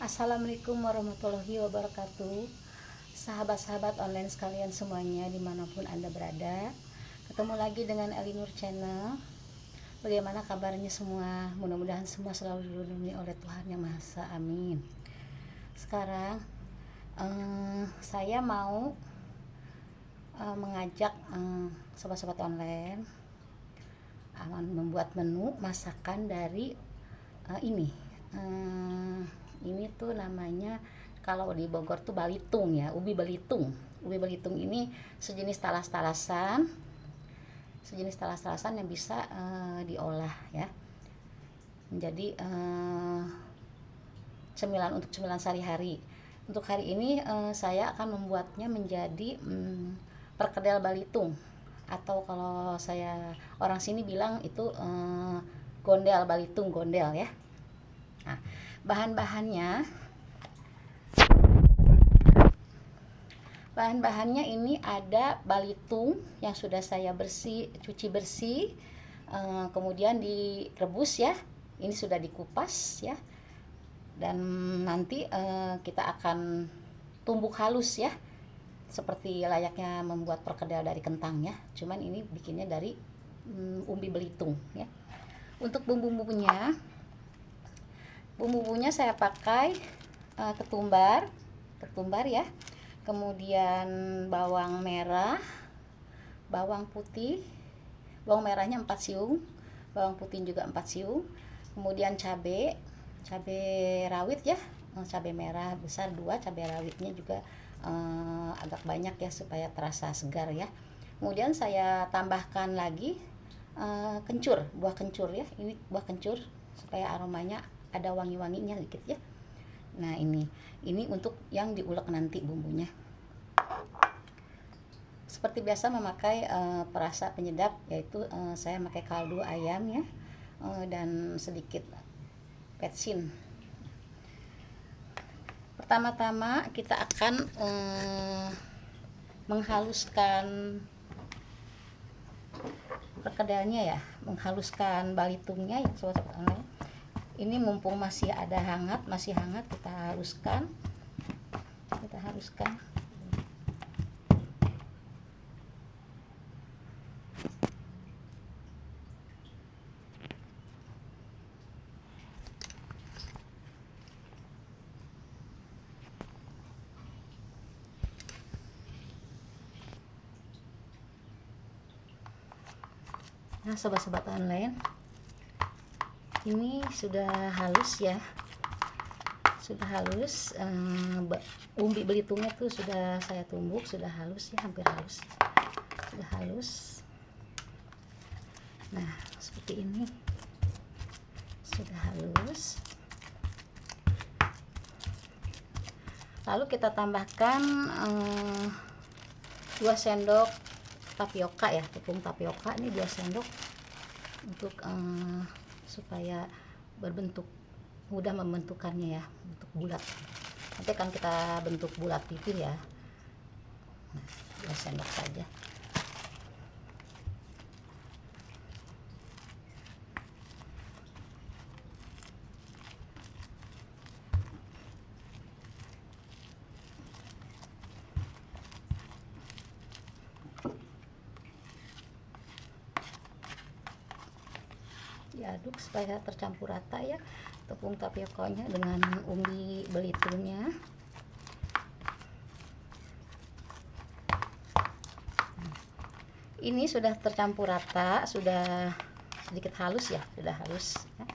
Assalamualaikum warahmatullahi wabarakatuh. Sahabat-sahabat online sekalian semuanya dimanapun Anda berada, ketemu lagi dengan Elinur Channel. Bagaimana kabarnya semua? Mudah-mudahan semua selalu dilindungi oleh Tuhan Yang Maha Esa. Amin. Sekarang saya mau mengajak sobat-sobat online membuat menu masakan dari ini tuh namanya, kalau di Bogor tuh balitung ya, ubi balitung. Ubi balitung ini sejenis talas-talasan yang bisa diolah ya menjadi cemilan sehari-hari. Untuk hari ini saya akan membuatnya menjadi perkedel balitung, atau kalau orang sini bilang itu gondel balitung, gondel ya. Nah, bahan-bahannya ini ada balitung yang sudah saya cuci bersih, kemudian direbus ya. Ini sudah dikupas ya, dan nanti kita akan tumbuk halus ya, seperti layaknya membuat perkedel dari kentang ya. Cuman ini bikinnya dari umbi belitung ya. Untuk bumbunya saya pakai ketumbar ya, kemudian bawang merah, bawang putih. Bawang merahnya 4 siung, bawang putih juga 4 siung, kemudian cabai rawit ya, cabai merah besar 2, cabai rawitnya juga agak banyak ya supaya terasa segar ya. Kemudian saya tambahkan lagi buah kencur ya. Ini buah kencur supaya aromanya ada wangi-wanginya dikit ya. Nah, ini untuk yang diulek nanti bumbunya. Seperti biasa memakai perasa penyedap, yaitu saya pakai kaldu ayam ya, dan sedikit petsin. Pertama-tama kita akan menghaluskan perkedelnya ya, menghaluskan balitungnya ya sobat-sobat online. Ini mumpung masih hangat, kita haluskan. Nah, sobat-sobat online, ini sudah halus ya, umbi belitungnya tuh sudah saya tumbuk, sudah halus ya, hampir halus, sudah halus. Nah, seperti ini sudah halus. Lalu kita tambahkan 2 sendok tapioka ya, tepung tapioka. Ini 2 sendok untuk supaya mudah membentukannya ya, bentuk bulat. Nanti akan kita bentuk bulat pipih ya. Nah, 2 sendok saja. Diaduk supaya tercampur rata ya tepung tapiokanya dengan umbi belitungnya. Ini sudah tercampur rata, sudah sedikit halus ya, sudah halus ya.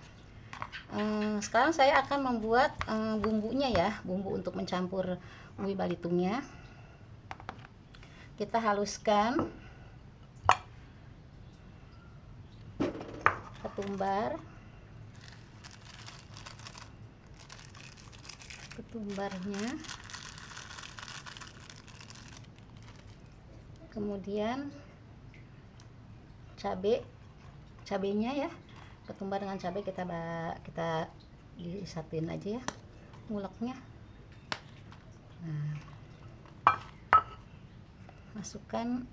Sekarang saya akan membuat bumbunya ya, bumbu untuk mencampur umbi balitungnya. Kita haluskan ketumbarnya, kemudian cabenya ya, ketumbar dengan cabai kita disatuin aja ya nguleknya. Nah, masukkan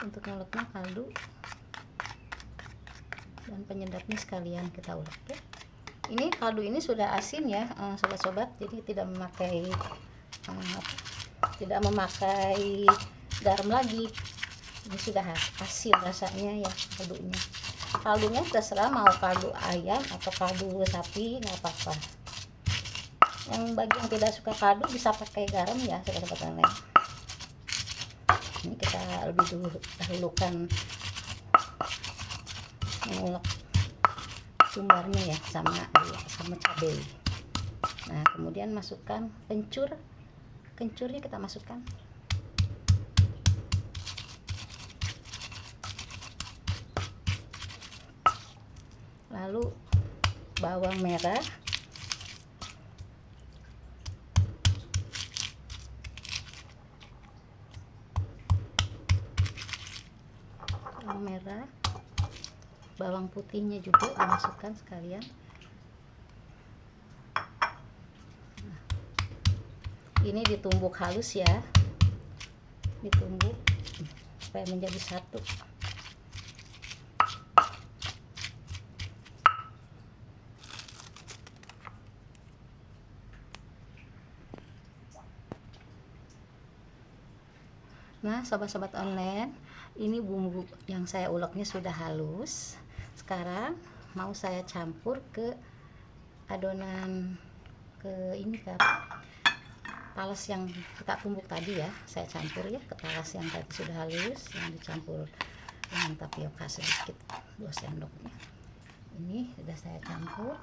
untuk nguleknya kaldu dan penyedapnya sekalian kita ulek ya. Ini kaldu ini sudah asin ya, sobat-sobat, jadi tidak memakai garam lagi. Ini sudah asin rasanya ya kaldunya. Kaldunya terserah mau kaldu ayam atau kaldu sapi, nggak apa-apa. Yang bagi yang tidak suka kaldu bisa pakai garam ya, sobat-sobat online. Ini kita lebih dahulukan mengulek sumbarnya ya, sama cabai. Nah, kemudian masukkan kencurnya kita masukkan. Lalu bawang merah, bawang putihnya juga dimasukkan sekalian. Nah, ini ditumbuk halus ya, ditumbuk supaya menjadi satu. Nah, sobat-sobat online, ini bumbu yang saya uleknya sudah halus. Sekarang mau saya campur ke adonan, ke talas yang kita tumbuk tadi ya. Saya campur ya ke talas yang tadi sudah halus, yang dicampur dengan tapioka sedikit, 2 sendoknya. Ini sudah saya campur.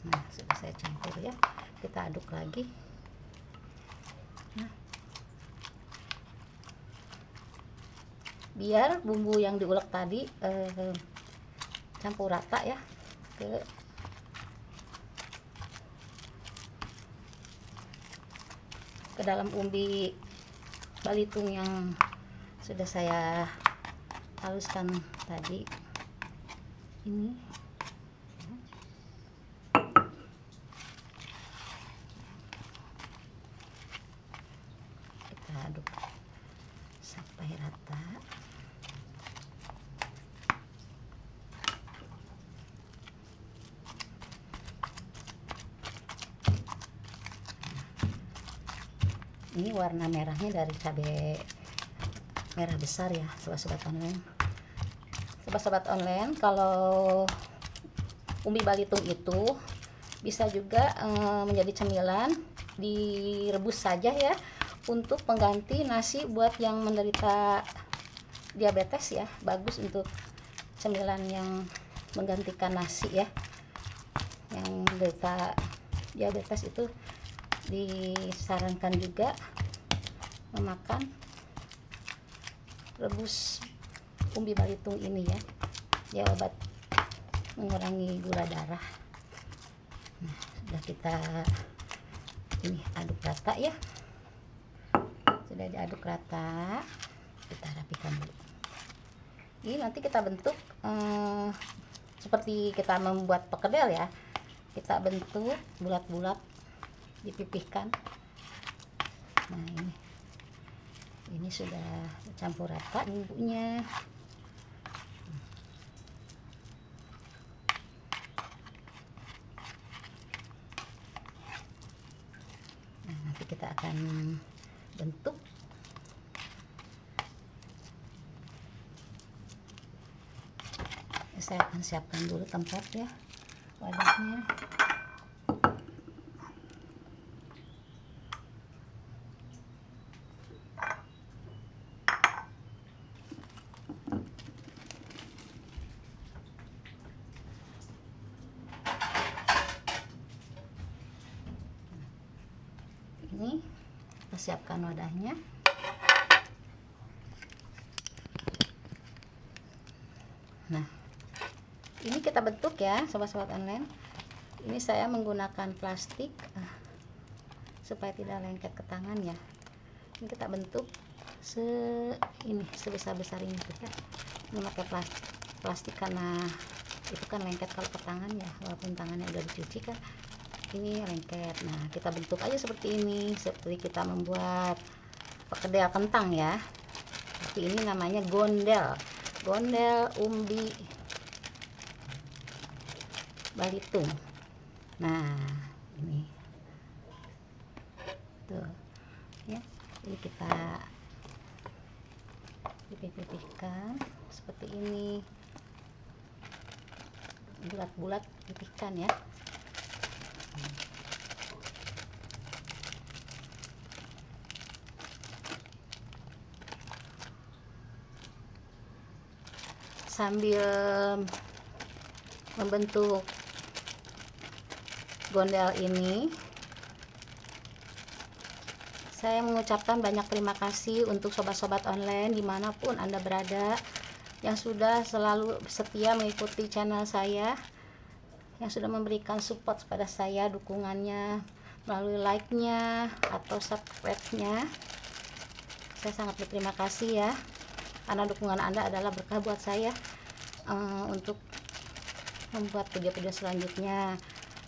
Nah, sudah saya campur ya. Kita aduk lagi. Nah, biar bumbu yang diulek tadi campur rata ya ke dalam umbi balitung yang sudah saya haluskan tadi ini. Kita aduk sampai rata. Ini warna merahnya dari cabai merah besar ya, sobat-sobat online. Sobat-sobat online, kalau umbi balitung itu bisa juga menjadi cemilan, direbus saja ya, untuk pengganti nasi buat yang menderita diabetes ya. Bagus untuk cemilan yang menggantikan nasi ya. Yang menderita diabetes itu disarankan juga memakan rebus umbi balitung ini ya. Dia obat mengurangi gula darah. Nah, sudah kita ini aduk rata ya. Sudah diaduk rata, kita rapikan dulu. Ini nanti kita bentuk seperti kita membuat perkedel ya. Kita bentuk bulat-bulat, dipipihkan. Nah, ini sudah campur rata bumbunya. Nah, nanti kita akan bentuk. Saya akan siapkan dulu tempat ya, wadahnya. Ini kita siapkan wadahnya. Nah, ini kita bentuk ya, sobat-sobat online. Ini saya menggunakan plastik supaya tidak lengket ke tangan ya. Ini kita bentuk sebesar-besar ini ya. Ini pakai plastik karena itu kan lengket kalau ke tangan ya, walaupun tangannya udah dicuci kan ini lengket. Nah, kita bentuk aja seperti ini, seperti kita membuat perkedel kentang ya. Tapi ini namanya gondel umbi balitung. Nah, ini tuh ya, jadi kita pipih-pipihkan seperti ini, bulat-bulat pipihkan ya. Sambil membentuk gondel ini, saya mengucapkan banyak terima kasih untuk sobat-sobat online dimanapun Anda berada, yang sudah selalu setia mengikuti channel saya, yang sudah memberikan support kepada saya, dukungannya melalui like-nya atau subscribe-nya. Saya sangat berterima kasih ya, karena dukungan Anda adalah berkah buat saya untuk membuat video-video selanjutnya.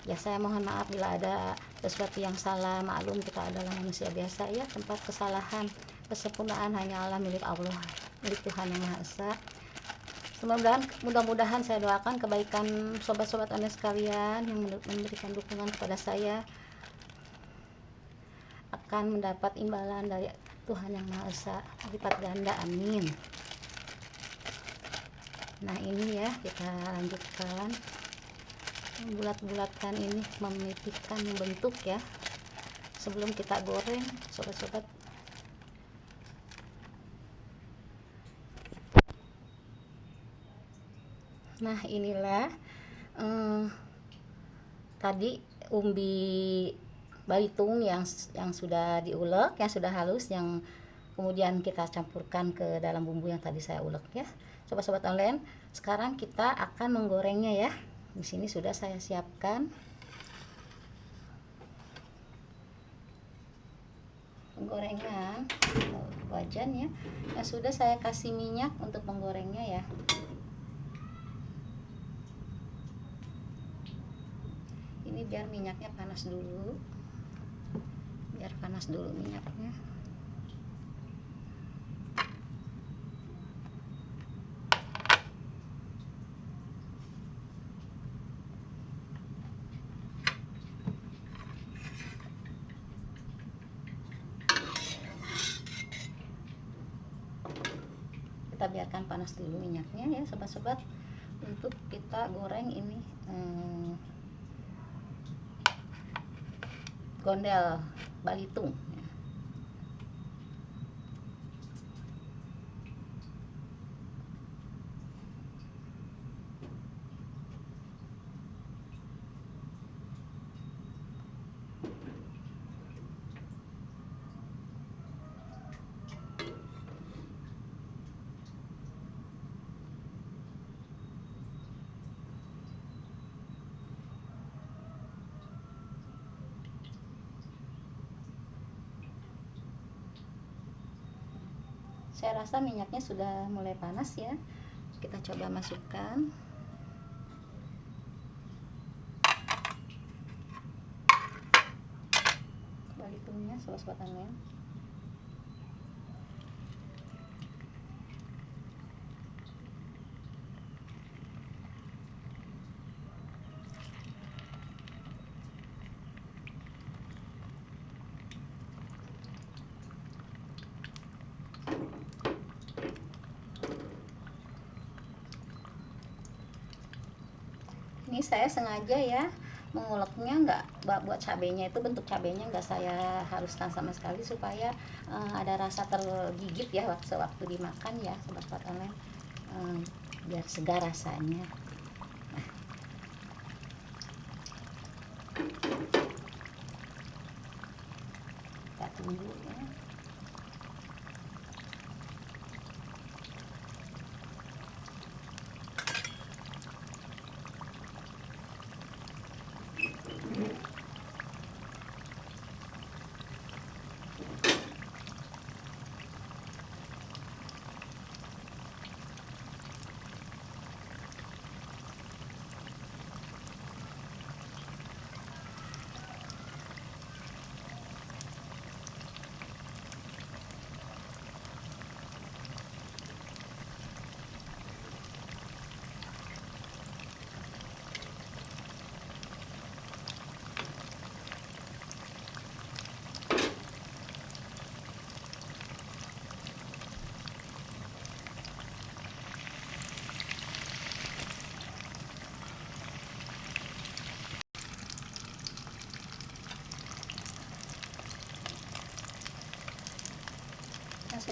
Ya, saya mohon maaf bila ada sesuatu yang salah, maklum kita adalah manusia biasa ya, tempat kesalahan, kesempurnaan hanya Allah, milik Allah, milik Tuhan Yang Maha Esa. Mudah-mudahan saya doakan kebaikan sobat-sobat Anda sekalian yang memberikan dukungan kepada saya akan mendapat imbalan dari Tuhan Yang Maha Esa lipat ganda, amin. Nah, ini ya, kita lanjutkan bulat-bulatkan ini, memipihkan bentuk ya sebelum kita goreng sobat-sobat. Nah, inilah tadi umbi balitung yang sudah diulek, yang sudah halus, yang kemudian kita campurkan ke dalam bumbu yang tadi saya ulek ya. Sobat-sobat online, sekarang kita akan menggorengnya ya. Di sini sudah saya siapkan penggorengan wajan ya, yang sudah saya kasih minyak untuk menggorengnya ya. Ini biar minyaknya panas dulu, biar panas dulu minyaknya. Kita biarkan panas dulu minyaknya ya sobat-sobat, untuk kita goreng ini gondel balitung. Saya rasa minyaknya sudah mulai panas ya. Kita coba masukkan. Balitungnya sobat-sobat online. Ini saya sengaja ya menguleknya, nggak buat cabenya itu, bentuk cabenya nggak saya haluskan sama sekali supaya ada rasa tergigit ya waktu dimakan ya sobat-sobat online, biar segar rasanya. Nah, kita tunggu ya.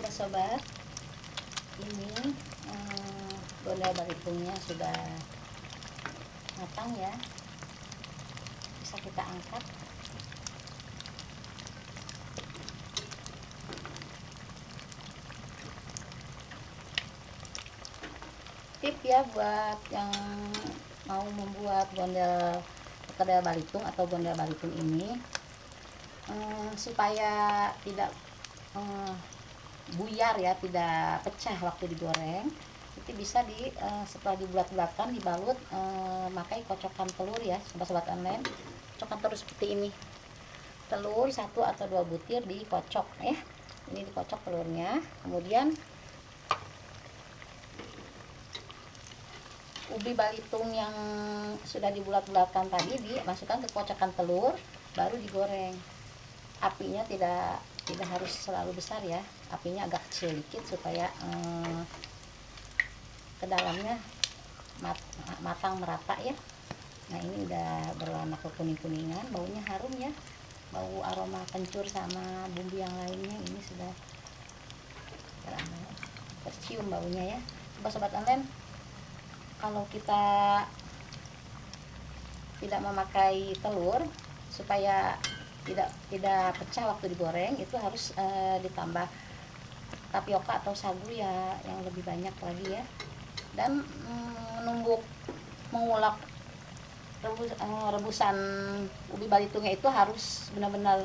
sobat-sobat, ini bondel balitungnya sudah matang ya, bisa kita angkat. Tip ya buat yang mau membuat perkedel balitung atau bondel balitung ini, supaya tidak buyar ya, tidak pecah waktu digoreng, itu bisa setelah dibulat-bulatkan dibalut pakai kocokan telur ya sobat-sobat online. Kocokan telur seperti ini, telur 1 atau 2 butir dikocok ya, ini dikocok telurnya. Kemudian ubi balitung yang sudah dibulat-bulatkan tadi dimasukkan ke kocokan telur, baru digoreng. Apinya tidak harus selalu besar ya, apinya agak kecil dikit supaya ke dalamnya matang merata ya. Nah ini udah berwarna kekuning-kuningan, baunya harum ya, bau aroma kencur sama bumbu yang lainnya ini sudah tercium baunya ya. Sobat-sobat online, kalau kita tidak memakai telur supaya tidak pecah waktu digoreng, itu harus ditambah tapioka atau sagu ya yang lebih banyak lagi ya. Dan mengulek rebusan ubi balitungnya itu harus benar-benar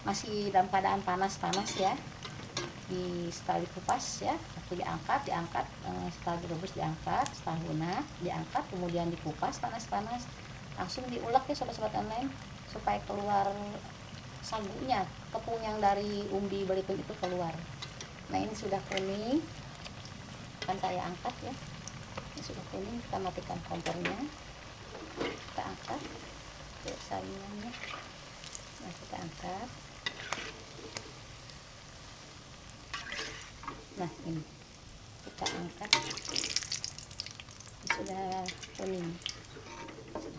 masih dalam keadaan panas ya, setelah dikupas ya, waktu diangkat setelah direbus diangkat, setelah lunak diangkat, kemudian dikupas panas-panas, langsung diulek ya sobat-sobat online, supaya keluar sagunya, tepung yang dari umbi balitung itu keluar. Nah ini sudah kuning, akan saya angkat ya, ini sudah kuning, kita matikan kompornya, kita angkat ke saringannya. Nah kita angkat, nah ini kita angkat, ini sudah kuning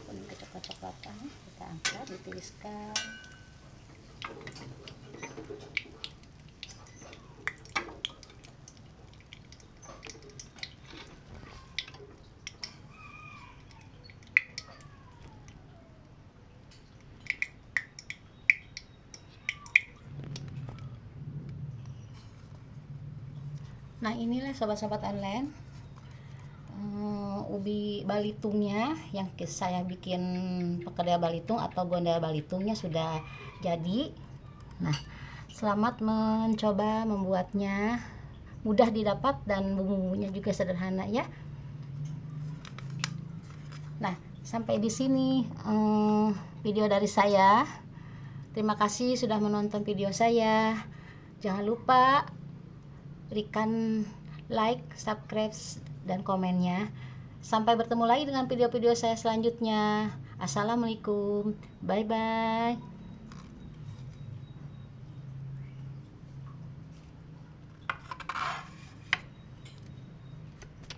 kecoklat-coklatan, kita angkat, ditiriskan. Nah inilah sobat-sobat online, ubi balitungnya yang saya bikin perkedel balitung atau bondel balitungnya sudah jadi. Nah selamat mencoba membuatnya, mudah didapat dan bumbunya juga sederhana ya. Nah sampai di sini video dari saya. Terima kasih sudah menonton video saya. Jangan lupa berikan like, subscribe, dan komennya. Sampai bertemu lagi dengan video-video saya selanjutnya. Assalamualaikum, bye bye.